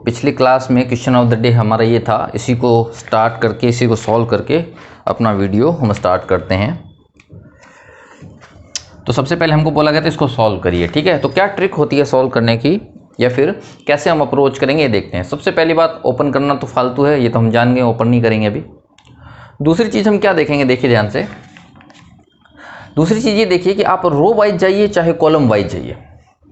पिछली क्लास में question of the day हमारा ये था, इसी को स्टार्ट करके इसी को सॉल्व करके अपना वीडियो हम स्टार्ट करते हैं। तो सबसे पहले हमको बोला गया था इसको सॉल्व करिए, ठीक है। तो क्या ट्रिक होती है सॉल्व करने की या फिर कैसे हम अप्रोच करेंगे ये देखते हैं। सबसे पहली बात, ओपन करना तो फालतू है, ये तो हम जान गए, ओपन नहीं करेंगे अभी। दूसरी चीज़ हम क्या देखेंगे, देखिए ध्यान से। दूसरी चीज़ ये देखिए कि आप रो वाइज जाइए चाहे कॉलम वाइज जाइए,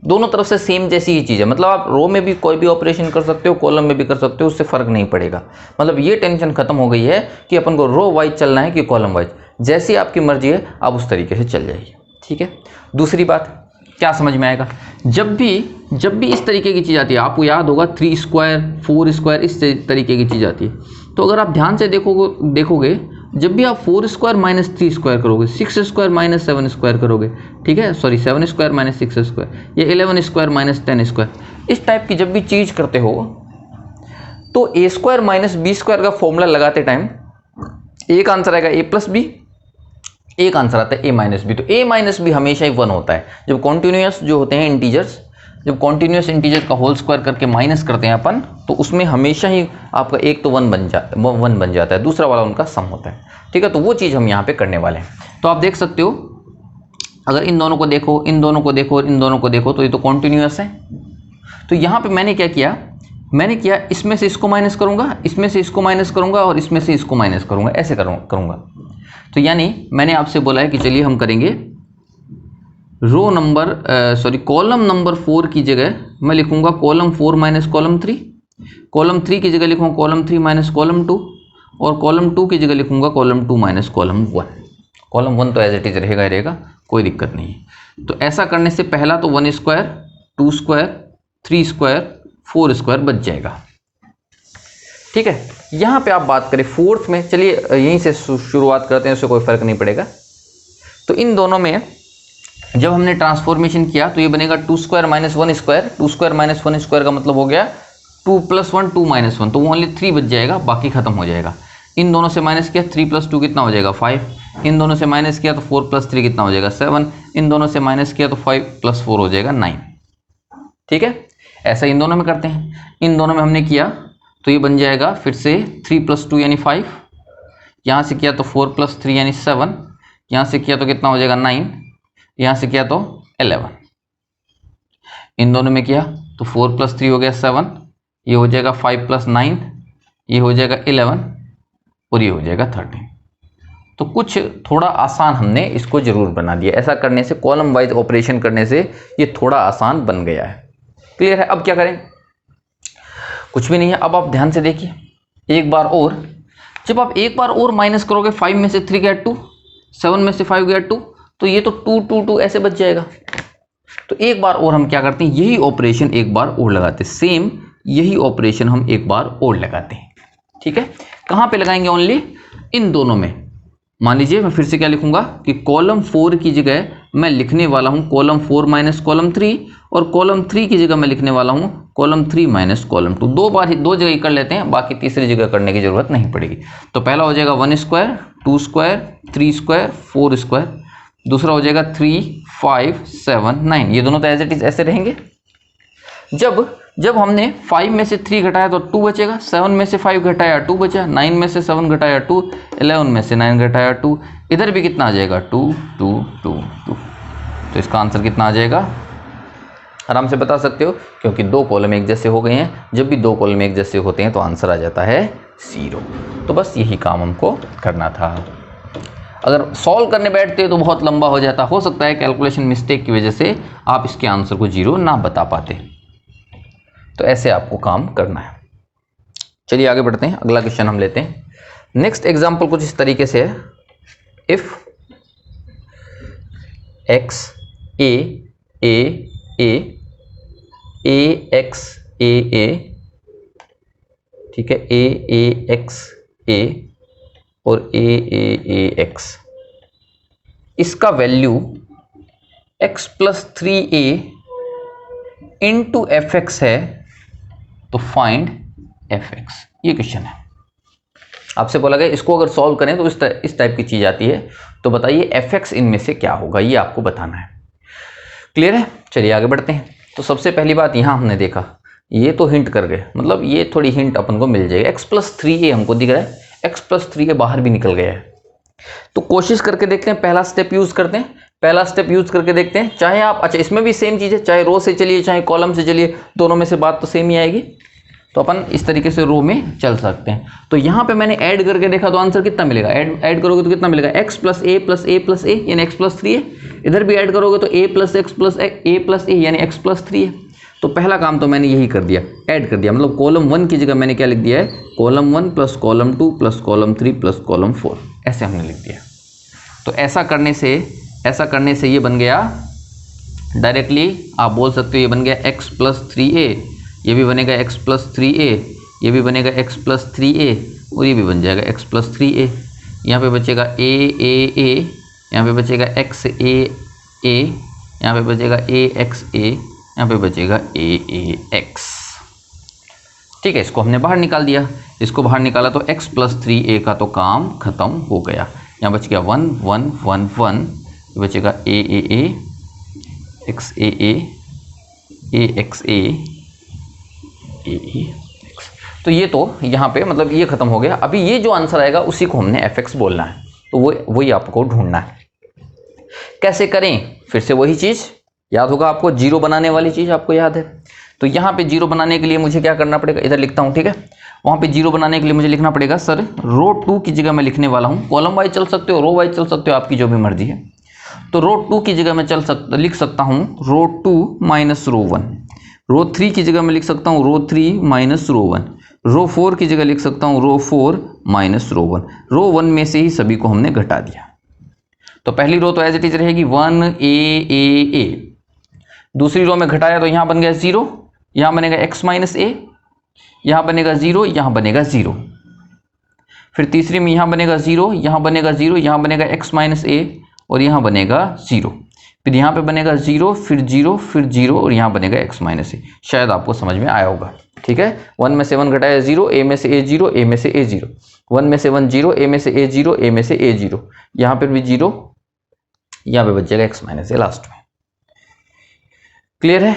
दोनों तरफ से सेम जैसी ही चीज़ है। मतलब आप रो में भी कोई भी ऑपरेशन कर सकते हो, कॉलम में भी कर सकते हो, उससे फ़र्क नहीं पड़ेगा। मतलब ये टेंशन खत्म हो गई है कि अपन को रो वाइज चलना है कि कॉलम वाइज, जैसी आपकी मर्जी है आप उस तरीके से चल जाइए, ठीक है। दूसरी बात क्या समझ में आएगा, जब भी इस तरीके की चीज़ आती है, आपको याद होगा 3 स्क्वायर 4 स्क्वायर इस तरीके की चीज़ आती है, तो अगर आप ध्यान से देखोगे जब भी आप 4 स्क्वायर माइनस 3 स्क्वायर करोगे, 6 स्क्वायर माइनस 7 स्क्वायर करोगे, ठीक है, सॉरी 7 स्क्वायर माइनस 6 स्क्वायर, या 11 स्क्वायर माइनस 10 स्क्वायर, इस टाइप की जब भी चीज़ करते हो तो ए स्क्वायर माइनस बी स्क्वायर का फॉर्मूला लगाते टाइम एक आंसर आएगा ए प्लस बी, एक आंसर आता है ए माइनस बी। तो ए माइनस बी हमेशा ही 1 होता है। जब कॉन्टिन्यूस जो होते हैं इंटीजर्स, जब कॉन्टिन्यूस इंटीजर का होल स्क्वायर करके माइनस करते हैं अपन, तो उसमें हमेशा ही आपका एक तो 1 बन जाता है, दूसरा वाला उनका सम होता है, ठीक है। तो वो चीज़ हम यहाँ पे करने वाले हैं। तो आप देख सकते हो, अगर इन दोनों को देखो, इन दोनों को देखो, इन दोनों को देखो, तो ये तो कॉन्टिन्यूस है। तो यहाँ पे मैंने क्या किया, इसमें से इसको माइनस करूँगा, इसमें से इसको माइनस करूँगा और इसमें से इसको माइनस करूँगा, ऐसे करूँगा। तो यानी मैंने आपसे बोला है कि चलिए हम करेंगे कॉलम नंबर 4 की जगह मैं लिखूंगा कॉलम 4 माइनस कॉलम 3, कॉलम 3 की जगह लिखूंगा कॉलम 3 माइनस कॉलम 2, और कॉलम 2 की जगह लिखूंगा कॉलम 2 माइनस कॉलम 1। कॉलम 1 तो एज इट इज रहेगा, कोई दिक्कत नहीं है। तो ऐसा करने से पहला तो 1 स्क्वायर 2 स्क्वायर 3 स्क्वायर 4 स्क्वायर बच जाएगा, ठीक है। यहाँ पे आप बात करें फोर्थ में, चलिए यहीं से शुरुआत करते हैं, उससे कोई फर्क नहीं पड़ेगा। तो इन दोनों में जब हमने ट्रांसफॉर्मेशन किया तो ये बनेगा 2 square minus 1 square, 2 square minus 1 square का मतलब हो गया 2 प्लस 1 2 माइनस 1, तो वो ओनली 3 बच जाएगा, बाकी खत्म हो जाएगा। इन दोनों से माइनस किया 3 प्लस 2 कितना हो जाएगा 5, इन दोनों से माइनस किया तो 4 प्लस 3 कितना हो जाएगा 7, इन दोनों से माइनस किया तो 5 प्लस 4 हो जाएगा 9, ठीक है। ऐसा इन दोनों में करते हैं। इन दोनों में हमने किया तो ये बन जाएगा फिर से 3 प्लस 2 यानी 5, यहाँ से किया तो 4 प्लस 3 यानी 7, यहाँ से किया तो कितना हो जाएगा 9, यहाँ से किया तो 11। इन दोनों में किया तो 4 प्लस 3 हो गया 7, ये हो जाएगा 5 प्लस 9, ये हो जाएगा 11 और ये हो जाएगा 13। तो कुछ थोड़ा आसान हमने इसको जरूर बना दिया। ऐसा करने से, कॉलम वाइज ऑपरेशन करने से ये थोड़ा आसान बन गया है। क्लियर है। अब क्या करें, कुछ भी नहीं है। अब आप ध्यान से देखिए एक बार और, जब आप एक बार और माइनस करोगे 5 में से 3 गया 2, 7 में से 5 गया 2, तो ये तो 2 2 2 ऐसे बच जाएगा। तो एक बार और हम क्या करते हैं, यही ऑपरेशन एक बार और लगाते हैं, सेम यही ऑपरेशन हम एक बार और लगाते हैं, ठीक है। कहाँ पे लगाएंगे, ओनली इन दोनों में। मान लीजिए मैं फिर से क्या लिखूंगा कि कॉलम 4 की जगह मैं लिखने वाला हूं कॉलम 4 माइनस कॉलम 3, और कॉलम 3 की जगह मैं लिखने वाला हूं कॉलम 3 माइनस कॉलम 2। दो जगह ही कर लेते हैं, बाकी तीसरी जगह करने की जरूरत नहीं पड़ेगी। तो पहला हो जाएगा 1 स्क्वायर 2 स्क्वायर 3 स्क्वायर 4 स्क्वायर, दूसरा हो जाएगा 3 5 7 9, ये दोनों तो एज इट इज ऐसे रहेंगे। जब हमने 5 में से 3 घटाया तो 2 बचेगा, 7 में से 5 घटाया 2 बचा, 9 में से 7 घटाया 2, 11 में से 9 घटाया 2, इधर भी कितना आ जाएगा 2 2 2 2। तो इसका आंसर कितना आ जाएगा, आराम से बता सकते हो, क्योंकि 2 कॉलम एक जैसे हो गए हैं। जब भी 2 कॉलम एक जैसे होते हैं तो आंसर आ जाता है 0। तो बस यही काम हमको करना था। अगर सॉल्व करने बैठते तो बहुत लंबा हो जाता, हो सकता है कैलकुलेशन मिस्टेक की वजह से आप इसके आंसर को 0 ना बता पाते। तो ऐसे आपको काम करना है। चलिए आगे बढ़ते हैं, अगला क्वेश्चन हम लेते हैं। नेक्स्ट एग्जांपल कुछ इस तरीके से है, if x a a a x a a, ठीक है, a x a और a x, इसका value x plus 3a into F x है, तो फाइंड एफ एक्स। ये क्वेश्चन है, आपसे बोला गया इसको अगर सॉल्व करें तो इस टाइप की चीज आती है। तो बताइए एफ एक्स इनमें से क्या होगा, ये आपको बताना है। क्लियर है। चलिए आगे बढ़ते हैं। तो सबसे पहली बात यहां हमने देखा, ये तो हिंट कर गए, मतलब ये थोड़ी हिंट अपन को मिल जाएगी। x+3a हमको दिख रहा है, x+3a बाहर भी निकल गया है। तो कोशिश करके देखते हैं, पहला स्टेप यूज करते हैं, पहला स्टेप यूज करके देखते हैं। चाहे आप, अच्छा इसमें भी सेम चीज है, चाहे रो से चलिए चाहे कॉलम से चलिए, दोनों में से बात तो सेम ही आएगी। तो अपन इस तरीके से रो में चल सकते हैं। तो यहाँ पे मैंने ऐड करके देखा तो आंसर कितना मिलेगा, ऐड करोगे तो कितना मिलेगा, x+a+a+a यानी x+3a। इधर भी ऐड करोगे तो a+x+a+a यानी x+3 है। तो पहला काम तो मैंने यही कर दिया, ऐड कर दिया, मतलब कॉलम 1 की जगह मैंने क्या लिख दिया है, column 1 plus column 2 plus column 3 plus column 4, ऐसे हमने लिख दिया। तो ऐसा करने से ये बन गया, डायरेक्टली आप बोल सकते हो ये बन गया x+3a, ये भी बनेगा x+3a, ये भी बनेगा x+3a और ये भी बन जाएगा x+3a। यहाँ पे बचेगा a, यहाँ पे बचेगा xa, यहाँ पे बचेगा axa, यहाँ पे बचेगा aax। ठीक है, इसको हमने बाहर निकाल दिया, इसको बाहर निकाला तो x+3a का तो काम खत्म हो गया। यहाँ बच गया 1 1 1 1, बचेगा aaa, xaa, axa, ax। तो ये तो यहाँ पे मतलब ये खत्म हो गया। अभी ये जो आंसर आएगा उसी को हमने fx बोलना है, तो वही आपको ढूंढना है। कैसे करें, फिर से वही चीज याद होगा आपको, जीरो बनाने वाली चीज आपको याद है। तो यहाँ पे जीरो बनाने के लिए मुझे क्या करना पड़ेगा, इधर लिखता हूँ, ठीक है। वहाँ पे जीरो बनाने के लिए मुझे लिखना पड़ेगा, सर रो 2 की जगह मैं लिखने वाला हूँ, कॉलम वाइज चल सकते हो, रो वाइज चल सकते हो, आपकी जो भी मर्जी है। तो रो 2 की जगह मैं लिख सकता हूँ रो 2 माइनस रो 1, रो 3 की जगह मैं लिख सकता हूँ रो 3 माइनस रो 1, रो 4 की जगह लिख सकता हूँ रो 4 माइनस रो 1। रो 1 में से ही सभी को हमने घटा दिया। तो पहली रो तो एज इट इज रहेगी 1a, दूसरी रो में घटाया तो यहाँ बन गया 0, यहाँ बनेगा x माइनस a, यहाँ बनेगा 0, यहाँ बनेगा 0। फिर तीसरी में यहाँ बनेगा 0, यहाँ बनेगा 0, यहाँ बनेगा x माइनस a और यहाँ बनेगा 0। फिर यहाँ पे बनेगा 0, फिर 0, फिर 0 और यहाँ बनेगा x माइनस a। शायद आपको समझ में आया होगा, ठीक है। 1 में से 1 घटाया 0, a में से a 0, a में से a 0, 1 में से 1 0, a में से a 0, a में से a 0, यहाँ पर भी 0, यहाँ पे बच जाएगा x माइनस a लास्ट में। क्लियर है?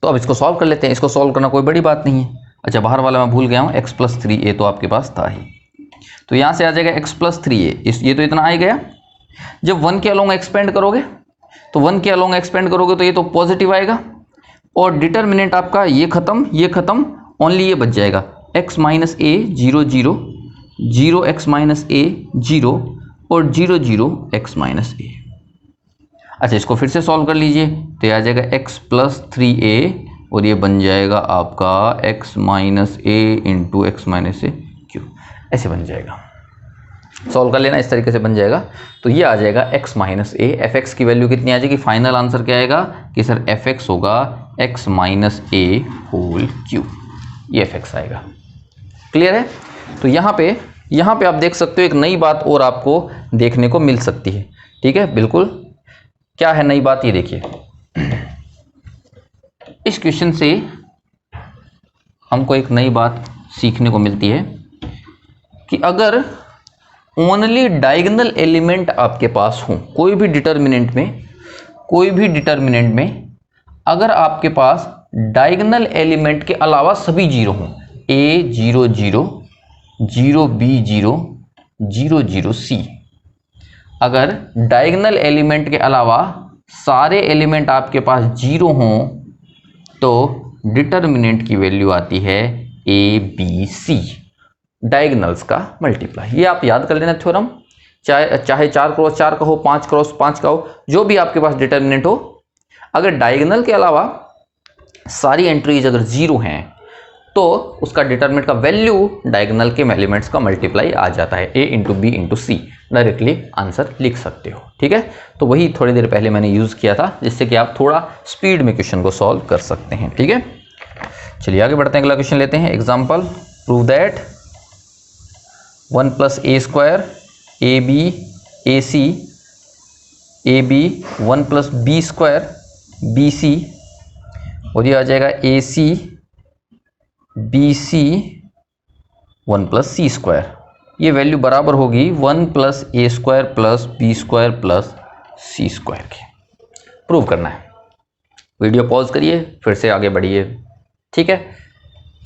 तो अब इसको सॉल्व कर लेते हैं। इसको सॉल्व करना कोई बड़ी बात नहीं है। अच्छा, बाहर वाला मैं भूल गया हूँ, x+3a तो आपके पास था ही, तो यहाँ से आ जाएगा x+3a, ये तो इतना आ ही गया। जब 1 के अलोंग एक्सपेंड करोगे तो 1 के अलोंग एक्सपेंड करोगे तो ये तो पॉजिटिव आएगा और डिटर्मिनेंट आपका ये खत्म, ओनली ये बच जाएगा x minus a 0 0, 0 x minus a 0 और 0 0 x माइनस a। अच्छा, इसको फिर से सॉल्व कर लीजिए तो आ जाएगा x+3a और ये बन जाएगा आपका x minus a into x minus a cube, ऐसे बन जाएगा। सॉल्व कर लेना, इस तरीके से बन जाएगा। तो ये आ जाएगा x माइनस a, fx की वैल्यू कितनी आ जाएगी, फाइनल आंसर क्या आएगा कि सर fx होगा x minus a whole cube, ये fx आएगा। क्लियर है? तो यहाँ पे आप देख सकते हो एक नई बात और आपको देखने को मिल सकती है, ठीक है। बिल्कुल, क्या है नई बात, ये देखिए। इस क्वेश्चन से हमको एक नई बात सीखने को मिलती है कि अगर ओनली डायगोनल एलिमेंट आपके पास हो, कोई भी डिटर्मिनेंट में अगर आपके पास डायगोनल एलिमेंट के अलावा सभी जीरो हों, a 0 0, 0 b 0, 0 0 c, अगर डायगोनल एलिमेंट के अलावा सारे एलिमेंट आपके पास जीरो हों तो डिटर्मिनेंट की वैल्यू आती है a b c, डायगोनल्स का मल्टीप्लाई। ये आप याद कर लेना थ्योरम, चाहे 4x4 का हो, 5x5 का हो, जो भी आपके पास डिटर्मिनेंट हो, अगर डायगोनल के अलावा सारी एंट्रीज अगर जीरो हैं तो उसका डिटर्मिनेंट का वैल्यू डायगोनल के एलिमेंट्स का मल्टीप्लाई आ जाता है, a into b into c, directly answer लिख सकते हो, ठीक है। तो वही थोड़ी देर पहले मैंने यूज़ किया था, जिससे कि आप थोड़ा स्पीड में क्वेश्चन को सॉल्व कर सकते हैं, ठीक है। चलिए आगे बढ़ते हैं, अगला क्वेश्चन लेते हैं। Example, prove that 1 + a² ab ac ab 1 + b² bc और ये आ जाएगा ac bc 1 + c²। ये वैल्यू बराबर होगी 1 + a² + b² + c² के। प्रूव करना है। वीडियो पॉज करिए, फिर से आगे बढ़िए। ठीक है,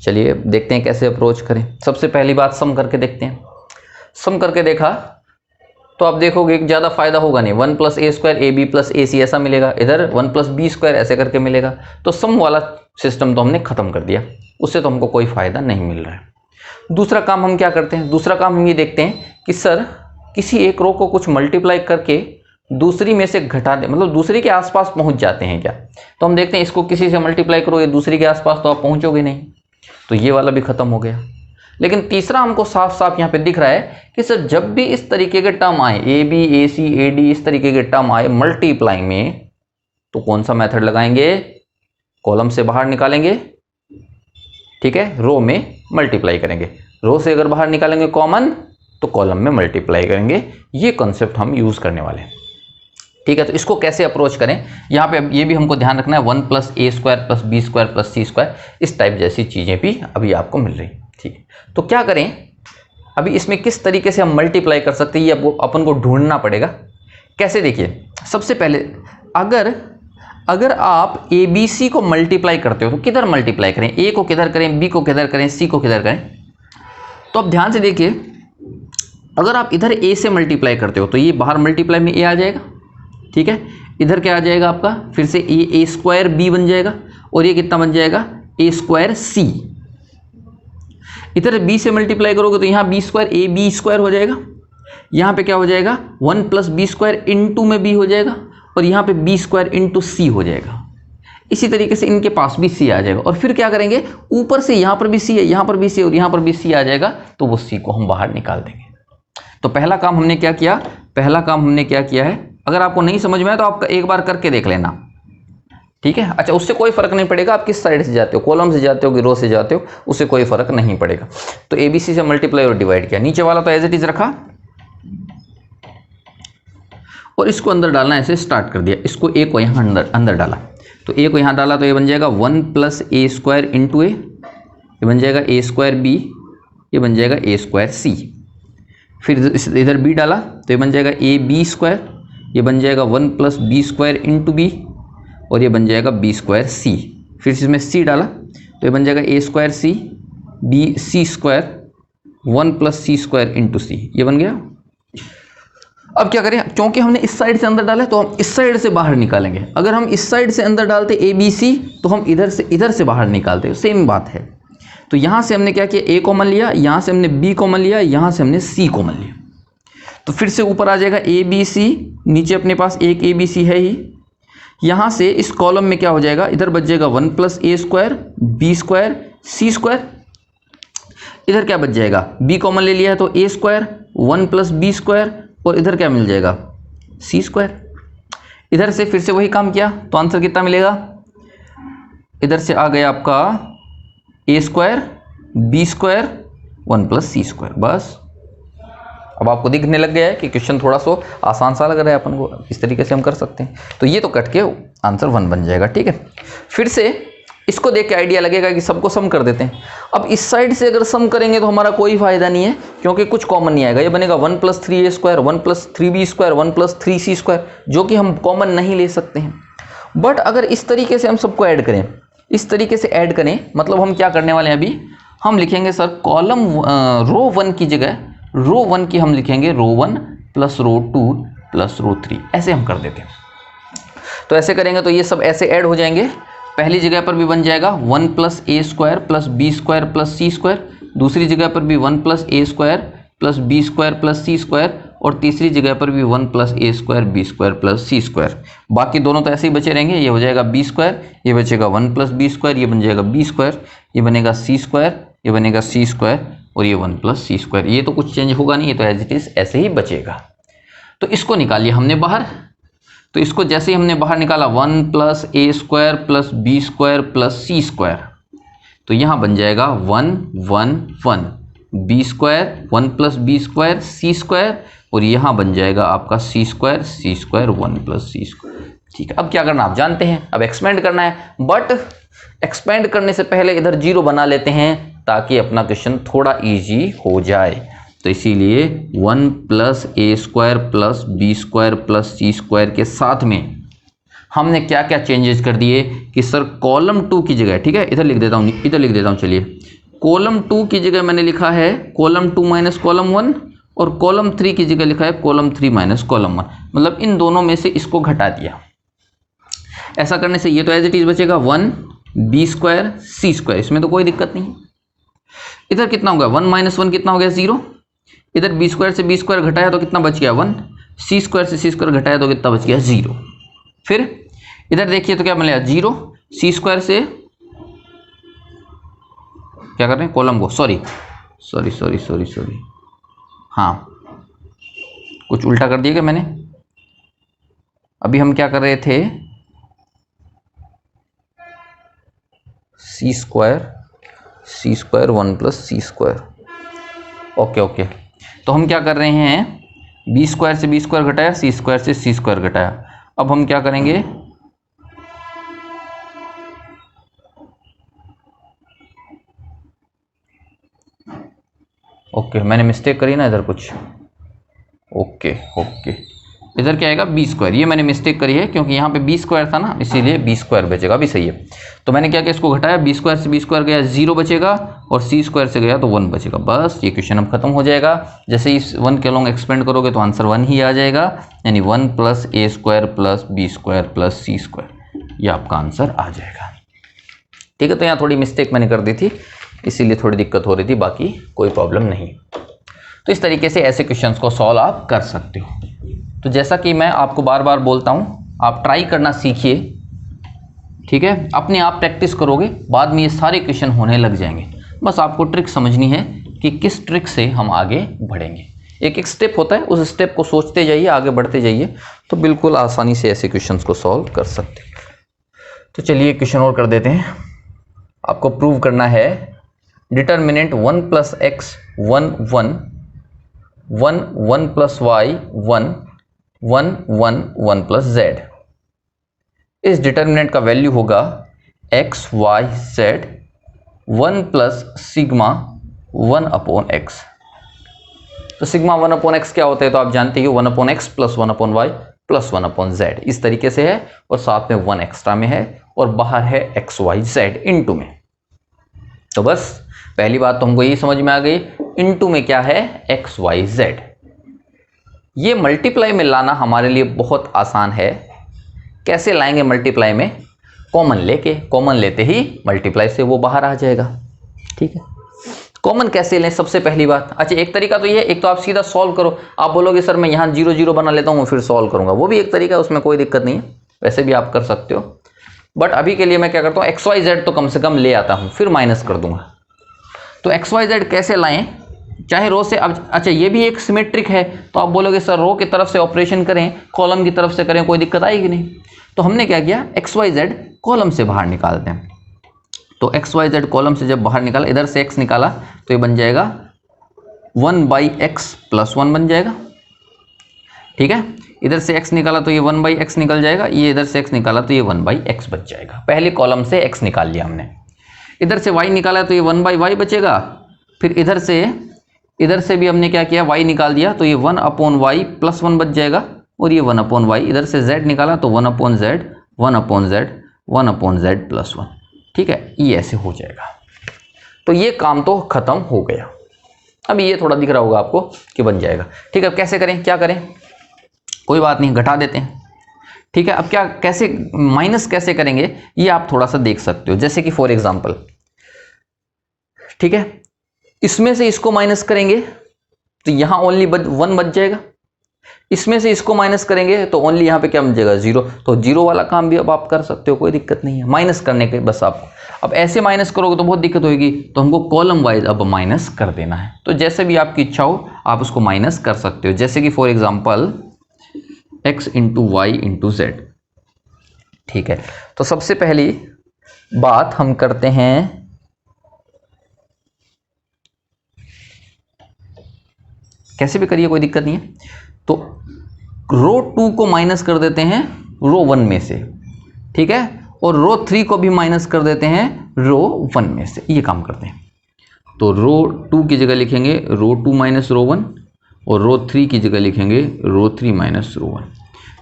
चलिए देखते हैं कैसे अप्रोच करें। सबसे पहली बात सम करके देखते हैं। सम करके देखा तो आप देखोगे कि ज़्यादा फायदा होगा नहीं। 1 + a² ab + ac ऐसा मिलेगा, इधर 1 + b² ऐसे करके मिलेगा। तो सम वाला सिस्टम तो हमने खत्म कर दिया, उससे तो हमको कोई फायदा नहीं मिल रहा है। दूसरा काम हम क्या करते हैं, दूसरा काम हम ये देखते हैं कि सर किसी एक रो को कुछ मल्टीप्लाई करके दूसरी में से घटा दे, मतलब दूसरी के आसपास पहुंच जाते हैं क्या। तो हम देखते हैं इसको किसी से मल्टीप्लाई करो ये दूसरी के आसपास, तो आप पहुंचोगे नहीं, तो ये वाला भी खत्म हो गया। लेकिन तीसरा हमको साफ साफ यहाँ पे दिख रहा है कि सर जब भी इस तरीके के टर्म आए, A B A C A D इस तरीके के टर्म आए मल्टीप्लाई में, तो कौन सा मेथड लगाएंगे, कॉलम से बाहर निकालेंगे। ठीक है, रो में मल्टीप्लाई करेंगे, रो से अगर बाहर निकालेंगे कॉमन तो कॉलम में मल्टीप्लाई करेंगे। ये कॉन्सेप्ट हम यूज करने वाले हैं। ठीक है, तो इसको कैसे अप्रोच करें, यहाँ पे ये भी हमको ध्यान रखना है। 1 + a² + b² + c², इस टाइप जैसी चीजें भी अभी आपको मिल रही। ठीक है, तो क्या करें, अभी इसमें किस तरीके से हम मल्टीप्लाई कर सकते हैं ये अपन को ढूंढना पड़ेगा। कैसे, देखिए सबसे पहले अगर आप ए बी सी को मल्टीप्लाई करते हो तो किधर मल्टीप्लाई करें, ए को किधर करें, बी को किधर करें, सी को किधर करें। तो अब ध्यान से देखिए, अगर आप इधर ए से मल्टीप्लाई करते हो तो ये बाहर मल्टीप्लाई में ए आ जाएगा। ठीक है, इधर क्या आ जाएगा आपका, फिर से a² b बन जाएगा, और ये कितना बन जाएगा, a² c। इधर b से मल्टीप्लाई करोगे तो यहाँ b² ab² हो जाएगा। यहाँ पे क्या हो जाएगा, 1 + b² इंटू में b हो जाएगा, और यहाँ पे b² इंटू c हो जाएगा। इसी तरीके से इनके पास भी c आ जाएगा, और फिर क्या करेंगे, ऊपर से यहाँ पर भी c है, यहाँ पर भी c और यहाँ पर भी c आ जाएगा, तो वो c को हम बाहर निकाल देंगे। तो पहला काम हमने क्या किया, पहला काम हमने क्या किया है, अगर आपको नहीं समझ में आए तो आप एक बार करके देख लेना। ठीक है, अच्छा उससे कोई फर्क नहीं पड़ेगा आप किस साइड से जाते हो, कॉलम से जाते हो कि रो से जाते हो, उससे कोई फर्क नहीं पड़ेगा। तो एबीसी से मल्टीप्लाई और डिवाइड किया, नीचे वाला तो एज इट इज रखा और इसको अंदर डालना ऐसे स्टार्ट कर दिया। इसको ए को यहाँ अंदर डाला, तो ए को यहाँ डाला तो ये बन जाएगा 1 + a² इंटू ए, ये बन जाएगा a² b, ये बन जाएगा a² c। फिर इधर b डाला तो ये बन जाएगा ab², ये बन जाएगा 1 + b² इंटू बी, और ये बन जाएगा b² c। फिर इसमें c डाला तो ये बन जाएगा a² c b c² 1 + c² into c, ये बन गया। अब क्या करें, क्योंकि हमने इस साइड से अंदर डाला है तो हम इस साइड से बाहर निकालेंगे। अगर हम इस साइड से अंदर डालते ए बी सी तो हम इधर से बाहर निकालते, सेम बात है। तो यहाँ से हमने क्या किया, ए कॉमन लिया, यहाँ से हमने बी कॉमन लिया, यहाँ से हमने सी कॉमन लिया, तो फिर से ऊपर आ जाएगा ए बी सी, नीचे अपने पास एक ए बी सी है ही। यहाँ से इस कॉलम में क्या हो जाएगा, इधर बच जाएगा 1 + a² b² c², इधर क्या बच जाएगा, b कॉमन ले लिया है तो a² 1 + b², और इधर क्या मिल जाएगा c²। इधर से फिर से वही काम किया तो आंसर कितना मिलेगा, इधर से आ गया आपका a² b² 1 + c²। बस अब आपको दिखने लग गया है कि क्वेश्चन थोड़ा सा आसान सा लग रहा है अपन को, इस तरीके से हम कर सकते हैं। तो ये तो कट के आंसर 1 बन जाएगा। ठीक है, फिर से इसको देख के आइडिया लगेगा कि सबको सम कर देते हैं। अब इस साइड से अगर सम करेंगे तो हमारा कोई फायदा नहीं है, क्योंकि कुछ कॉमन नहीं आएगा। ये बनेगा 1 + 3a², 1 + 3b², 1 + 3c², जो कि हम कॉमन नहीं ले सकते हैं। बट अगर इस तरीके से हम सबको ऐड करें, इस तरीके से ऐड करें, मतलब हम क्या करने वाले हैं, अभी हम लिखेंगे सर कॉलम रो 1 की जगह रो 1 की हम लिखेंगे रो 1 + रो 2 + रो 3, ऐसे हम कर देते हैं। तो ऐसे करेंगे तो ये सब ऐसे ऐड हो जाएंगे। पहली जगह पर भी बन जाएगा 1 + a² + b² + c², दूसरी जगह पर भी 1 + a² + b² + c², और तीसरी जगह पर भी 1 + a² b² + c²। बाकी दोनों तो ऐसे ही बचे रहेंगे, ये हो जाएगा b², ये बचेगा 1 + b², ये बन जाएगा b², ये बनेगा c², ये बनेगा c², और ये 1 + c²। ये तो कुछ चेंज होगा नहीं, ये तो एज इट इज ऐसे ही बचेगा। तो इसको निकालिए हमने बाहर। तो इसको जैसे ही हमने बाहर निकाला 1 + a² + b² + c², तो यहाँ बन जाएगा 1 1 1 b² 1 + b² c², और यहाँ बन जाएगा आपका c² 1 + c²। ठीक है, अब क्या करना आप जानते हैं, अब एक्सपेंड करना है। बट एक्सपेंड करने से पहले इधर 0 बना लेते हैं ताकि अपना क्वेश्चन थोड़ा इजी हो जाए। तो इसीलिए 1 + a² + b² + c² के साथ में हमने क्या क्या चेंजेस कर दिए कि सर कॉलम 2 की जगह, ठीक है इधर लिख देता हूँ, इधर लिख देता हूँ, चलिए कॉलम 2 की जगह मैंने लिखा है कॉलम 2 माइनस कॉलम 1 और कॉलम 3 की जगह लिखा है कॉलम 3 माइनस कॉलम 1, मतलब इन दोनों में से इसको घटा दिया। ऐसा करने से ये तो एज इट इज बचेगा 1 बी स्क्वायर सी स्क्वायर, इसमें तो कोई दिक्कत नहीं। इधर कितना होगा 1 माइनस 1 कितना हो गया 0, इधर बी स्क्वायर से बी स्क्वायर घटाया तो कितना बच गया 1, सी स्क्वायर से सी स्क्वायर घटाया तो कितना बच गया 0। फिर इधर देखिए तो क्या मिलेगा 0, सी स्क्वायर से क्या कर रहे हैं कॉलम को, सॉरी, हाँ कुछ उल्टा कर दिया क्या मैंने। अभी हम क्या कर रहे थे सी square 1 plus c square, okay. तो हम क्या कर रहे हैं बी स्क्वायर से बी स्क्वायर घटाया, सी स्क्वायर से सी स्क्वायर घटाया। अब हम क्या करेंगे ओके, मैंने मिस्टेक करी ना इधर कुछ, ओके इधर क्या आएगा बी स्क्वायर, ये मैंने मिस्टेक करी है क्योंकि यहाँ पे बी स्क्वायर था ना इसीलिए बी स्क्वायर बचेगा, अभी सही है। तो मैंने क्या किया इसको घटाया, बी स्क्वायर से बी स्क्वायर गया 0 बचेगा और सी स्क्वायर से गया तो 1 बचेगा, बस ये क्वेश्चन अब खत्म हो जाएगा। जैसे इस 1 के लॉन्ग एक्सपेंड करोगे तो आंसर 1 ही आ जाएगा, यानी 1 plus a square plus b square plus c square, ये आपका आंसर आ जाएगा। ठीक है, तो यहाँ थोड़ी मिस्टेक मैंने कर दी थी इसीलिए थोड़ी दिक्कत हो रही थी, बाकी कोई प्रॉब्लम नहीं। तो इस तरीके से ऐसे क्वेश्चंस को सॉल्व आप कर सकते हो। तो जैसा कि मैं आपको बार बार बोलता हूँ, आप ट्राई करना सीखिए, ठीक है, अपने आप प्रैक्टिस करोगे बाद में ये सारे क्वेश्चन होने लग जाएंगे। बस आपको ट्रिक समझनी है कि किस ट्रिक से हम आगे बढ़ेंगे। एक एक स्टेप होता है, उस स्टेप को सोचते जाइए, आगे बढ़ते जाइए, तो बिल्कुल आसानी से ऐसे क्वेश्चंस को सॉल्व कर सकते हैं। तो चलिए क्वेश्चन और कर देते हैं। आपको प्रूव करना है determinant 1 plus x 1 1 1 1 plus y 1 1 1 1 plus z. इस डिटर्मिनेंट का वैल्यू होगा x y z 1 plus sigma 1 upon x. तो सिग्मा 1 अपॉन एक्स क्या होता है तो आप जानते हो 1 upon x plus 1 upon y plus 1 upon z, इस तरीके से है और साथ में 1 एक्स्ट्रा में है और बाहर है एक्स वाई जेड इनटू में। तो बस पहली बात तो हमको यही समझ में आ गई, इनटू में क्या है एक्स वाई जेड। ये मल्टीप्लाई में लाना हमारे लिए बहुत आसान है। कैसे लाएंगे मल्टीप्लाई में, कॉमन लेके, कॉमन लेते ही मल्टीप्लाई से वो बाहर आ जाएगा। ठीक है, कॉमन कैसे लें सबसे पहली बात। अच्छा एक तरीका तो ये है, एक तो आप सीधा सॉल्व करो, आप बोलोगे सर मैं यहाँ 0 0 बना लेता हूँ फिर सॉल्व करूंगा, वो भी एक तरीका है, उसमें कोई दिक्कत नहीं है, वैसे भी आप कर सकते हो। बट अभी के लिए मैं क्या करता हूँ एक्स वाई जेड तो कम से कम ले आता हूँ, फिर माइनस कर दूंगा। तो एक्स वाई जेड कैसे लाएं, चाहे रो से, अब अच्छा ये भी एक सिमेट्रिक है, तो आप बोलोगे सर रो की तरफ से ऑपरेशन करें कॉलम की तरफ से करें, कोई दिक्कत आएगी नहीं। तो हमने क्या किया एक्स वाई जेड कॉलम से बाहर निकालते हैं। तो एक्स वाई जेड कॉलम से जब बाहर निकाला, इधर से एक्स निकाला तो ये बन जाएगा 1 बाई एक्स प्लस 1 बन जाएगा। ठीक है, इधर से x निकाला तो ये 1 बाई एक्स निकल जाएगा, ये इधर से x निकाला तो ये 1 बाई एक्स बच जाएगा। पहले कॉलम से x निकाल लिया हमने, इधर से y निकाला तो ये 1 बाई वाई बचेगा। फिर इधर से भी हमने क्या किया y निकाल दिया तो ये 1 अपॉन वाई प्लस 1 बच जाएगा और ये 1 अपॉन वाई। इधर से z निकाला तो 1 upon Z 1 upon Z 1 upon Z plus 1। ठीक है, ये ऐसे हो जाएगा। तो ये काम तो खत्म हो गया। अब ये थोड़ा दिख रहा होगा आपको कि बन जाएगा। ठीक है, अब कैसे करें, क्या करें, कोई बात नहीं, घटा देते हैं। ठीक है, अब क्या कैसे माइनस कैसे करेंगे ये आप थोड़ा सा देख सकते हो। जैसे कि फॉर एग्जांपल, ठीक है, इसमें से इसको माइनस करेंगे तो यहां ओनली 1 बच जाएगा, इसमें से इसको माइनस करेंगे तो ओनली यहां पे क्या बच जाएगा 0। तो 0 वाला काम भी अब आप कर सकते हो, कोई दिक्कत नहीं है माइनस करने के। बस आप अब ऐसे माइनस करोगे तो बहुत दिक्कत होगी, तो हमको कॉलम वाइज अब माइनस कर देना है। तो जैसे भी आपकी इच्छा हो आप उसको माइनस कर सकते हो। जैसे कि for example x into y into z. ठीक है, तो सबसे पहली बात हम करते हैं कैसे भी करिए कोई दिक्कत नहीं है। तो रो 2 को माइनस कर देते हैं रो 1 में से, ठीक है, और रो 3 को भी माइनस कर देते हैं रो 1 में से। ये काम करते हैं। तो रो 2 की जगह लिखेंगे रो 2 माइनस रो 1 और रो 3 की जगह लिखेंगे रो 3 माइनस रो 1।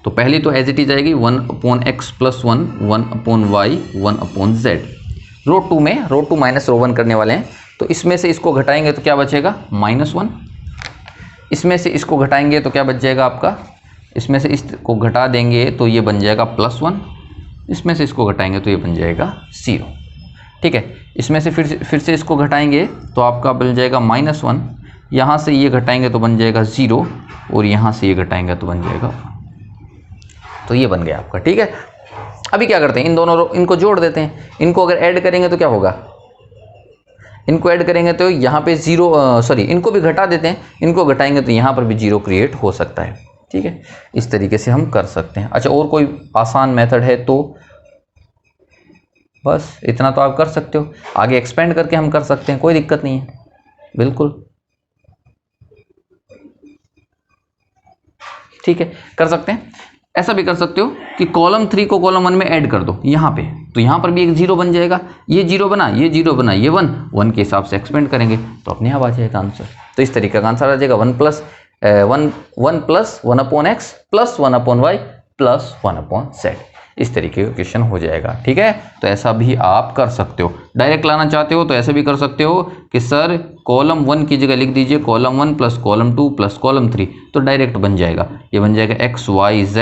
तो पहली तो एज इट इज आएगी 1/x + 1, 1/y, 1/z। रो 2 में रो 2 माइनस रो 1 करने वाले हैं, तो इसमें से इसको घटाएंगे तो क्या बचेगा -1, इसमें से इसको घटाएंगे तो क्या बच जाएगा आपका, इसमें से इसको घटा देंगे तो ये बन जाएगा +1, इसमें से इसको घटाएंगे तो ये बन जाएगा 0। ठीक है, इसमें से फिर से इसको घटाएंगे तो आपका बन जाएगा -1, यहाँ से ये घटाएंगे तो बन जाएगा 0, और यहाँ से ये घटाएंगे तो बन जाएगा 1। तो ये बन गया आपका। ठीक है, अभी क्या करते हैं, इन दोनों इनको जोड़ देते हैं। इनको अगर ऐड करेंगे तो क्या होगा, इनको ऐड करेंगे तो यहाँ पे 0, सॉरी इनको भी घटा देते हैं, इनको घटाएंगे तो यहाँ पर भी 0 क्रिएट हो सकता है। ठीक है, इस तरीके से हम कर सकते हैं। अच्छा, और कोई आसान मेथड है तो बस इतना तो आप कर सकते हो, आगे एक्सपेंड करके हम कर सकते हैं, कोई दिक्कत नहीं है, बिल्कुल ठीक है, कर सकते हैं। ऐसा भी कर सकते हो कि कॉलम 3 को कॉलम 1 में ऐड कर दो यहाँ पे, तो यहाँ पर भी एक 0 बन जाएगा, ये 0 बना, ये 0 बना, ये 1 के हिसाब से एक्सपेंड करेंगे तो अपने आप आ जाएगा आंसर। तो इस तरीके का आंसर आ जाएगा 1 + 1/x + 1/y + 1/z। इस तरीके का क्वेश्चन हो जाएगा। ठीक है, तो ऐसा भी आप कर सकते हो। डायरेक्ट लाना चाहते हो तो ऐसे भी कर सकते हो कि सर कॉलम 1 की जगह लिख दीजिए कॉलम 1 + कॉलम 2 + कॉलम 3, तो डायरेक्ट बन जाएगा। ये बन जाएगा x y z,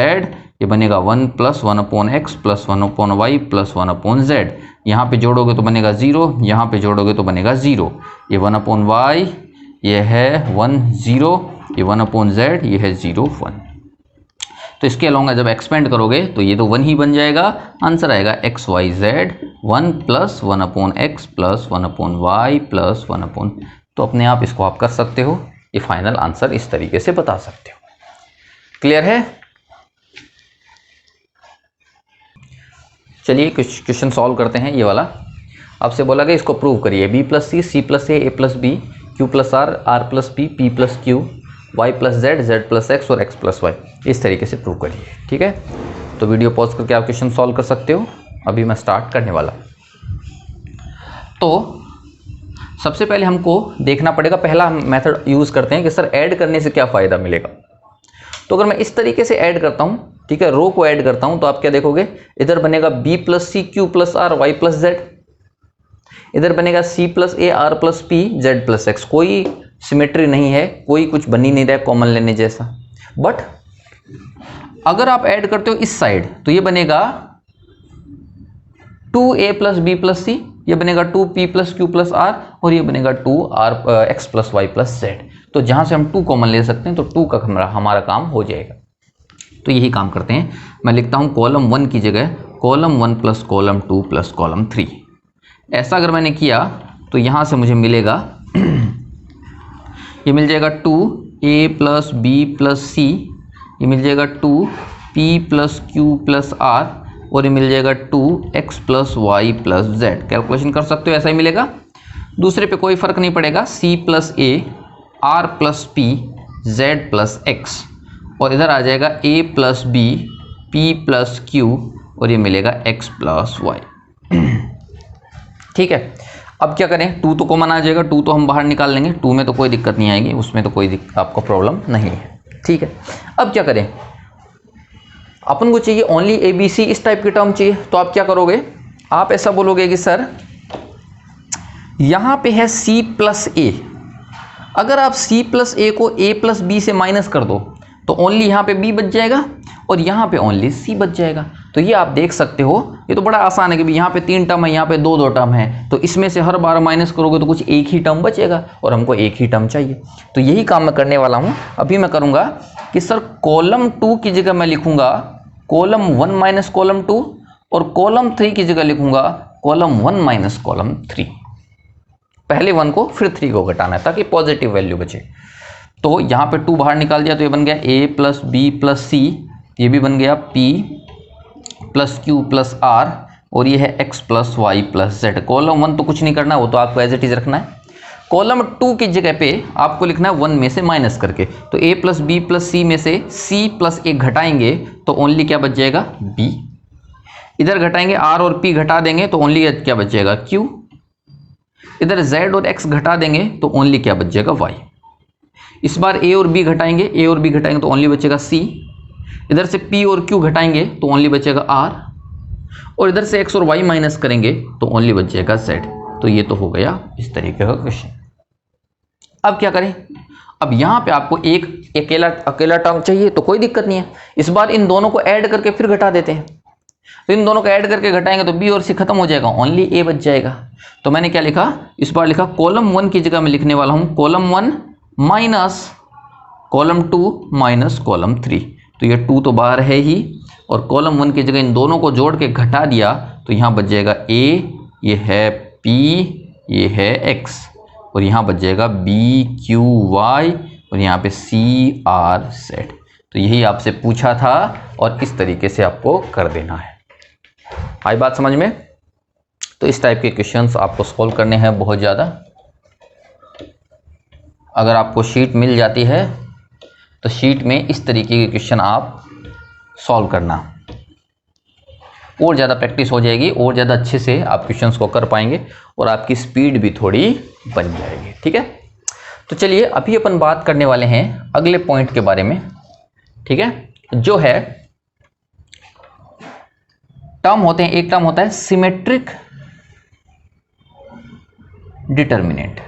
ये बनेगा 1 + 1/x + 1/y + 1/z। यहाँ पे जोड़ोगे तो बनेगा 0, यहाँ पे जोड़ोगे तो बनेगा 0। ये 1/y, ये है 1 0, ये 1/z, ये है 0 1। तो इसके अलावा जब एक्सपेंड करोगे तो ये तो 1 ही बन जाएगा। आंसर आएगा x y z 1 + 1/x + 1/y + 1/। तो अपने आप इसको आप कर सकते हो, ये फाइनल आंसर इस तरीके से बता सकते हो। क्लियर है? चलिए कुछ क्वेश्चन सॉल्व करते हैं। ये वाला आपसे बोला गया इसको प्रूव करिए। b + c, c + a, a + b, q + r, r + p, p + q, y + z, z + x और x + y। इस तरीके से प्रूव करिए। ठीक है, तो वीडियो पॉज करके आप क्वेश्चन सॉल्व कर सकते हो। अभी मैं स्टार्ट करने वाला। तो सबसे पहले हमको देखना पड़ेगा, पहला हम मेथड यूज़ करते हैं कि सर ऐड करने से क्या फ़ायदा मिलेगा। तो अगर मैं इस तरीके से ऐड करता हूँ, ठीक है, रो को ऐड करता हूँ, तो आप क्या देखोगे, इधर बनेगा b + c, q + r, y + z, इधर बनेगा c + a, r + p, z + x। कोई सिमेट्री नहीं है, कोई कुछ बन ही नहीं रहा है कॉमन लेने जैसा। बट अगर आप ऐड करते हो इस साइड तो ये बनेगा 2a + b + c, ये बनेगा 2p + q + r, और ये बनेगा 2x + y + z। तो जहां से हम 2 कॉमन ले सकते हैं तो 2 का हमारा काम हो जाएगा। तो यही काम करते हैं। मैं लिखता हूं कॉलम 1 की जगह कॉलम 1 + कॉलम 2 + कॉलम 3। ऐसा अगर मैंने किया तो यहां से मुझे मिलेगा ये मिल जाएगा 2a + b + c, ये मिल जाएगा 2p + q + r, और ये मिल जाएगा 2x + y + z। कैलकुलेशन कर सकते हो, ऐसा ही मिलेगा। दूसरे पे कोई फर्क नहीं पड़ेगा, c + a, r + p, z + x, और इधर आ जाएगा a + b, p + q, और ये मिलेगा x + y। ठीक है, अब क्या करें, 2 तो कॉमन आ जाएगा, 2 तो हम बाहर निकाल लेंगे, 2 में तो कोई दिक्कत नहीं आएगी, उसमें तो कोई आपको प्रॉब्लम नहीं है। ठीक है, अब क्या करें, अपन को चाहिए ओनली ABC, इस टाइप की टर्म चाहिए। तो आप क्या करोगे, आप ऐसा बोलोगे कि सर यहाँ पे है C + a, अगर आप C + a को a + b से माइनस कर दो तो ओनली यहाँ पे b बच जाएगा और यहाँ पे ओनली c बच जाएगा। तो ये आप देख सकते हो, ये तो बड़ा आसान है कि यहाँ पे 3 टर्म है, यहाँ पे 2 टर्म है, तो इसमें से हर बार माइनस करोगे तो कुछ एक ही टर्म बचेगा, और हमको एक ही टर्म चाहिए। तो यही काम मैं करने वाला हूँ। अभी मैं करूँगा कि सर कॉलम 2 की जगह मैं लिखूँगा कॉलम 1 - कॉलम 2, और कॉलम 3 की जगह लिखूँगा कॉलम 1 - कॉलम 3। पहले 1 को फिर 3 को घटाना है ताकि पॉजिटिव वैल्यू बचे। तो यहाँ पे 2 बाहर निकाल दिया तो ये बन गया a + b + c, ये भी बन गया p + q + r, और ये है x + y + z। कॉलम 1 तो कुछ नहीं करना, वो तो आपको एज इट इज रखना है। कॉलम 2 की जगह पे आपको लिखना है 1 में से माइनस करके, तो a + b + c में से c + a घटाएंगे तो ओनली क्या बच जाएगा, b। इधर घटाएंगे r और p घटा देंगे तो ओनली क्या बच जाएगा, q। इधर z और x घटा देंगे तो ओनली क्या बच जाएगा, y। इस बार a और b घटाएंगे, a और b घटाएंगे तो ओनली बचेगा c। इधर से p और q घटाएंगे तो ओनली बचेगा r, और इधर से x और y माइनस करेंगे तो ओनली बच जाएगा z। तो ये तो हो गया इस तरीके का क्वेश्चन। अब क्या करें, अब यहां पे आपको एक अकेला टर्म चाहिए तो कोई दिक्कत नहीं है, इस बार इन दोनों को ऐड करके फिर घटा देते हैं। तो इन दोनों को ऐड करके घटाएंगे तो b और c खत्म हो जाएगा, ओनली a बच जाएगा। तो मैंने क्या लिखा, इस बार लिखा कॉलम 1 की जगह मैं लिखने वाला हूं column 1 minus column 2 minus column 3। तो ये 2 तो बाहर है ही, और कॉलम 1 की जगह इन दोनों को जोड़ के घटा दिया तो यहां बच जाएगा a, ये है p, ये है x, और यहाँ बच जाएगा b q y, और यहाँ पे c r z। तो यही आपसे पूछा था और इस तरीके से आपको कर देना है। आई बात समझ में? तो इस टाइप के क्वेश्चंस आपको सॉल्व करने हैं बहुत ज़्यादा। अगर आपको शीट मिल जाती है तो शीट में इस तरीके के क्वेश्चन आप सॉल्व करना, और ज़्यादा प्रैक्टिस हो जाएगी, और ज़्यादा अच्छे से आप क्वेश्चंस को कर पाएंगे और आपकी स्पीड भी थोड़ी बन जाएगी। ठीक है, तो चलिए अभी अपन बात करने वाले हैं अगले पॉइंट के बारे में। ठीक है, जो है टर्म होते हैं, एक टर्म होता है सिमेट्रिक डिटर्मिनेंट,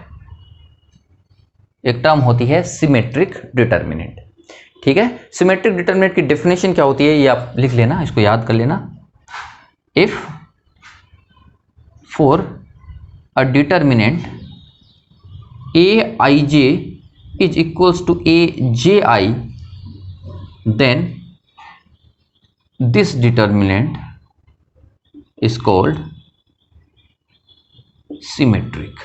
एक टर्म होती है सिमेट्रिक डिटर्मिनेंट। ठीक है, सिमेट्रिक डिटर्मिनेंट की डेफिनेशन क्या होती है ये आप लिख लेना, इसको याद कर लेना। If for a determinant aij is equals to aji, then this determinant is called symmetric।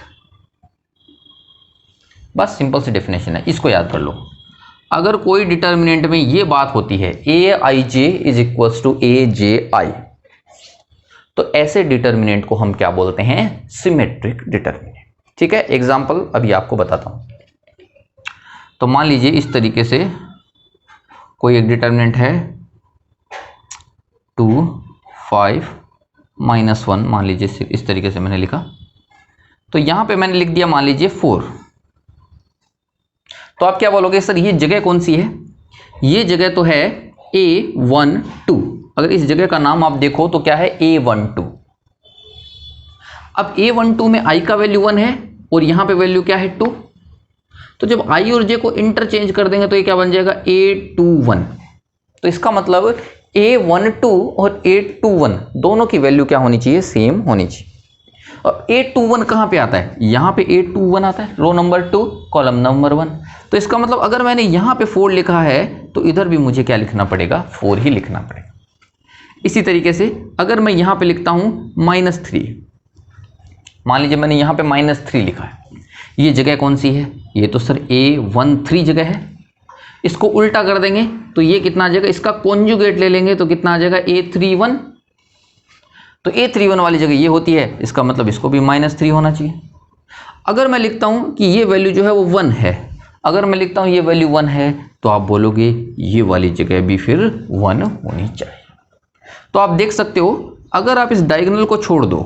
बस सिंपल सी डेफिनेशन है, इसको याद कर लो। अगर कोई डिटर्मिनेंट में ये बात होती है aij is equals to aji, तो ऐसे डिटर्मिनेंट को हम क्या बोलते हैं, सिमेट्रिक डिटर्मिनेंट। ठीक है, एग्जांपल अभी आपको बताता हूं। तो मान लीजिए इस तरीके से कोई एक डिटर्मिनेंट है 2 5 -1, मान लीजिए इस तरीके से मैंने लिखा। तो यहां पे मैंने लिख दिया मान लीजिए 4। तो आप क्या बोलोगे, सर ये जगह कौन सी है? ये जगह तो है A12। अगर इस जगह का नाम आप देखो तो क्या है, A12। अब A12 में i का वैल्यू 1 है और यहां पे वैल्यू क्या है 2। तो जब i और j को इंटरचेंज कर देंगे तो ये क्या बन जाएगा, A21। तो इसका मतलब A12 और A21 दोनों की वैल्यू क्या होनी चाहिए, सेम होनी चाहिए। और A21 कहां पे आता है, यहां पे A21 आता है, रो नंबर 2 कॉलम नंबर 1। तो इसका मतलब अगर मैंने यहां पे 4 लिखा है तो इधर भी मुझे क्या लिखना पड़ेगा, 4 ही लिखना पड़ेगा। इसी तरीके से अगर मैं यहां पे लिखता हूं -3, मान लीजिए मैंने यहां पे -3 लिखा है, ये जगह कौन सी है, ये तो सर A13 जगह है। इसको उल्टा कर देंगे तो ये कितना आ जाएगा, इसका कॉन्जुगेट ले लेंगे तो कितना आ जाएगा, A31। तो A31 वाली जगह ये होती है, इसका मतलब इसको भी -3 होना चाहिए। अगर मैं लिखता हूं कि ये वैल्यू जो है वो 1 है, अगर मैं लिखता हूं ये वैल्यू 1 है, तो आप बोलोगे ये वाली जगह भी फिर 1 होनी चाहिए। तो आप देख सकते हो अगर आप इस डायगोनल को छोड़ दो,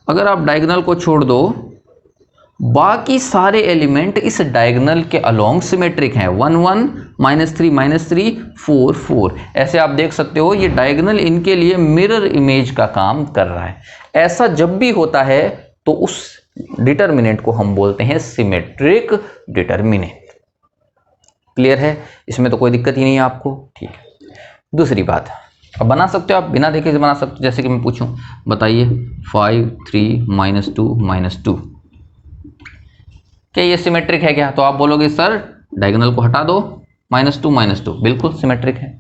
अगर आप डायगोनल को छोड़ दो, बाकी सारे एलिमेंट इस डायगोनल के अलोंग सिमेट्रिक हैं। 1 1 -3 4 4, ऐसे आप देख सकते हो ये डायगोनल इनके लिए मिरर इमेज का काम कर रहा है। ऐसा जब भी होता है तो उस डिटर्मिनेंट को हम बोलते हैं सिमेट्रिक डिटर्मिनेंट। क्लियर है, इसमें तो कोई दिक्कत ही नहीं है आपको। ठीक है, दूसरी बात, अब बना सकते हो आप, बिना देखे से बना सकते हो। जैसे कि मैं पूछूं, बताइए 5 3 -2 -2, क्या ये सिमेट्रिक है क्या? तो आप बोलोगे सर डायगोनल को हटा दो, -2 -2, बिल्कुल सिमेट्रिक है।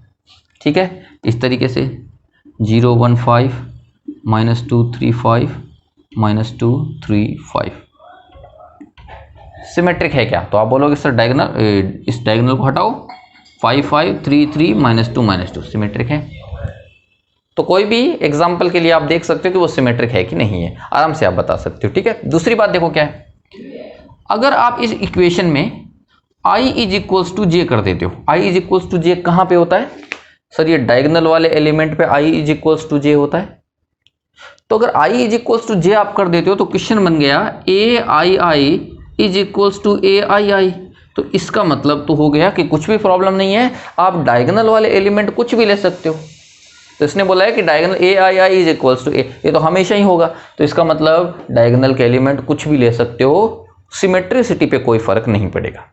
ठीक है, इस तरीके से 0 1 5 -2 3 5 -2 3 5 सिमेट्रिक है क्या? तो आप बोलोगे सर डायगोनल, इस डायगोनल को हटाओ, 5 5 3 3 -2 -2 सिमेट्रिक है। तो कोई भी एग्जाम्पल के लिए आप देख सकते हो कि वो सिमेट्रिक है कि नहीं है, आराम से आप बता सकते हो। ठीक है, दूसरी बात देखो क्या है, अगर आप इस इक्वेशन में i = j कर देते हो, i = j कहां पे होता है सर, ये डायगोनल वाले एलिमेंट पे i = j होता है। तो अगर i = j आप कर देते हो तो क्वेश्चन बन गया aii = aii, तो इसका मतलब तो हो गया कि कुछ भी प्रॉब्लम नहीं है, आप डायगोनल वाले एलिमेंट कुछ भी ले सकते हो। तो इसने बोला है कि diagonal a i i is equals to a, ये तो हमेशा ही होगा, तो इसका मतलब डायगोनल के एलिमेंट कुछ भी ले सकते हो, सिमेट्रिसिटी पे कोई फर्क नहीं पड़ेगा।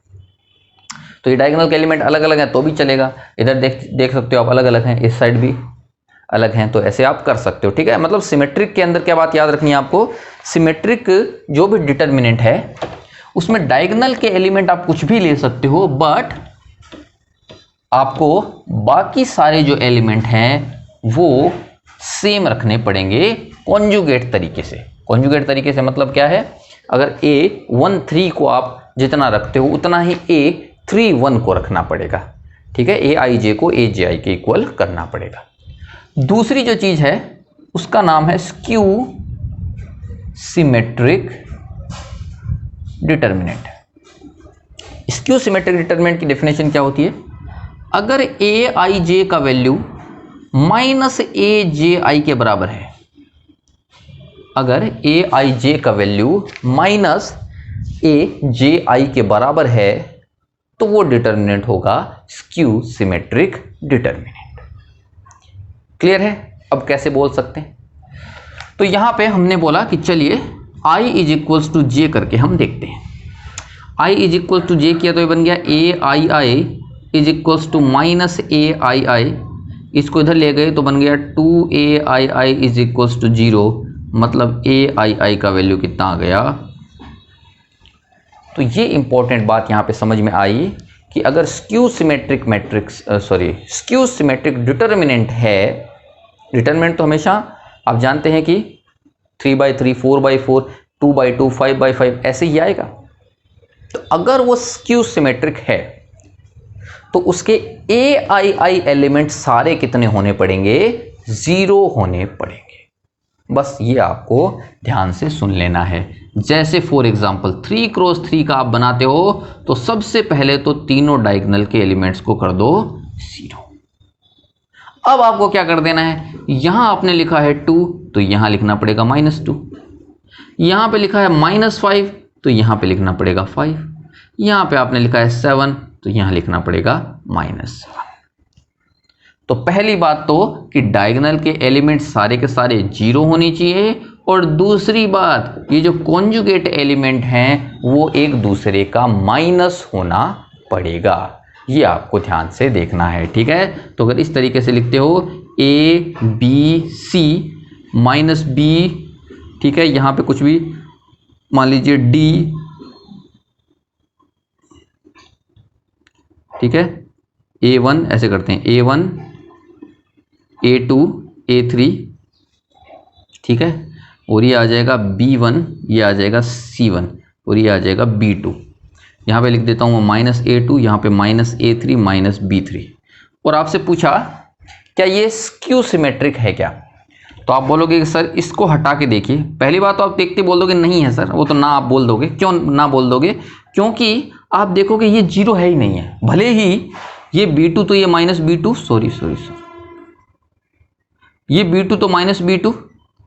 तो ये डायगोनल के एलिमेंट अलग अलग हैं तो भी चलेगा, इधर देख सकते हो आप अलग अलग हैं, इस साइड भी अलग हैं, तो ऐसे आप कर सकते हो। ठीक है, मतलब सिमेट्रिक के अंदर क्या बात याद रखनी है आपको, सिमेट्रिक जो भी डिटर्मिनेंट है उसमें डायगोनल के एलिमेंट आप कुछ भी ले सकते हो, बट आपको बाकी सारे जो एलिमेंट हैं वो सेम रखने पड़ेंगे कॉन्जुगेट तरीके से। कॉन्जुगेट तरीके से मतलब क्या है, अगर A13 को आप जितना रखते हो उतना ही A31 को रखना पड़ेगा। ठीक है, Aij को Aj के इक्वल करना पड़ेगा। दूसरी जो चीज है उसका नाम है skew symmetric determinant. Skew symmetric determinant की डेफिनेशन क्या होती है, अगर Aij का वैल्यू -Aj के बराबर है, अगर Aij का वैल्यू -Aj के बराबर है तो वो डिटर्मिनेंट होगा स्क्यू सिमेट्रिक डिटर्मिनेंट। क्लियर है? अब कैसे बोल सकते हैं, तो यहां पे हमने बोला कि चलिए i is equals to j करके हम देखते हैं। i is equals to j किया तो ये बन गया Aii is equals to -Aii, इसको इधर ले गए तो बन गया 2Aii इज इक्वल्स टू 0, मतलब Aii का वैल्यू कितना आ गया। तो ये इंपॉर्टेंट बात यहाँ पे समझ में आई कि अगर skew symmetric skew symmetric determinant है, डिटर्मिनेंट तो हमेशा आप जानते हैं कि 3/3, 4/4, 2/2, 5/5 ऐसे ही आएगा। तो अगर वो स्क्यू सिमेट्रिक है तो उसके Aii एलिमेंट सारे कितने होने पड़ेंगे, 0 होने पड़ेंगे। बस ये आपको ध्यान से सुन लेना है। जैसे फॉर एग्जांपल 3x3 का आप बनाते हो तो सबसे पहले तो तीनों डायगोनल के एलिमेंट्स को कर दो 0। अब आपको क्या कर देना है, यहां आपने लिखा है 2 तो यहां लिखना पड़ेगा -2, यहां पे लिखा है -5 तो यहां पे लिखना पड़ेगा 5, यहां पे आपने लिखा है 7 तो यहां लिखना पड़ेगा -1। तो पहली बात तो कि डायगोनल के एलिमेंट सारे के सारे 0 होने चाहिए, और दूसरी बात ये जो कॉन्जुगेट एलिमेंट हैं वो एक दूसरे का माइनस होना पड़ेगा। ये आपको ध्यान से देखना है। ठीक है, तो अगर इस तरीके से लिखते हो ABC -B, ठीक है, यहां पे कुछ भी मान लीजिए D, ठीक है, A1 ऐसे करते हैं, A1 A2 A3, ठीक है, और ये आ जाएगा B1, ये आ जाएगा C1 और ये आ जाएगा B2। यहाँ पे लिख देता हूँ -A2, यहाँ पे -A3 -B3। और आपसे पूछा क्या ये स्क्यू सिमेट्रिक है क्या, तो आप बोलोगे कि सर इसको हटा के देखिए। पहली बात तो आप देखते बोल दोगे नहीं है सर, वो तो ना आप बोल दोगे। क्यों ना बोल दोगे, क्योंकि आप देखोगे ये 0 है ही नहीं है। भले ही ये B2 तो ये -B2 सॉरी ये B2 तो -B2,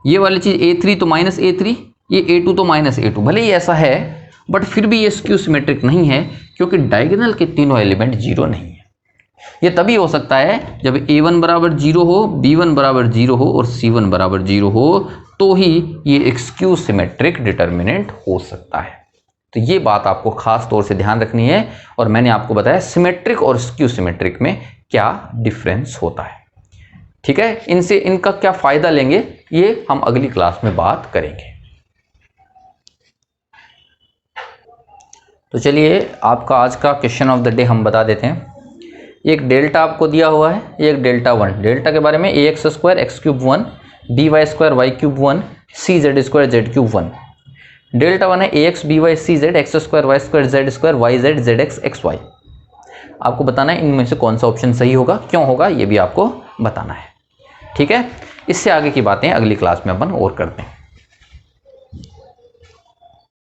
ये वाली चीज A3 तो -A3, ये A2 तो -A2। भले ही ऐसा है बट फिर भी ये स्क्यू सिमेट्रिक नहीं है, क्योंकि डायगोनल के तीनों एलिमेंट 0 नहीं है। ये तभी हो सकता है जब A1 बराबर 0 हो, B1 बराबर 0 हो और C1 बराबर 0 हो, तो ही ये एक स्क्यू सिमेट्रिक डिटर्मिनेंट हो सकता है। तो ये बात आपको खास तौर से ध्यान रखनी है, और मैंने आपको बताया सिमेट्रिक और स्क्यू सिमेट्रिक में क्या डिफरेंस होता है। ठीक है, इनसे इनका क्या फायदा लेंगे ये हम अगली क्लास में बात करेंगे। तो चलिए आपका आज का क्वेश्चन ऑफ द डे हम बता देते हैं। एक डेल्टा आपको दिया हुआ है, एक डेल्टा 1। डेल्टा के बारे में ax² x³ 1, dy² y³ 1, cz² z³ 1। Delta 1 है ax by cz x² y² z² yz zx xy। आपको बताना है इनमें से कौन सा ऑप्शन सही होगा, क्यों होगा, ये भी आपको बताना है। ठीक है, इससे आगे की बातें अगली क्लास में अपन और करते हैं।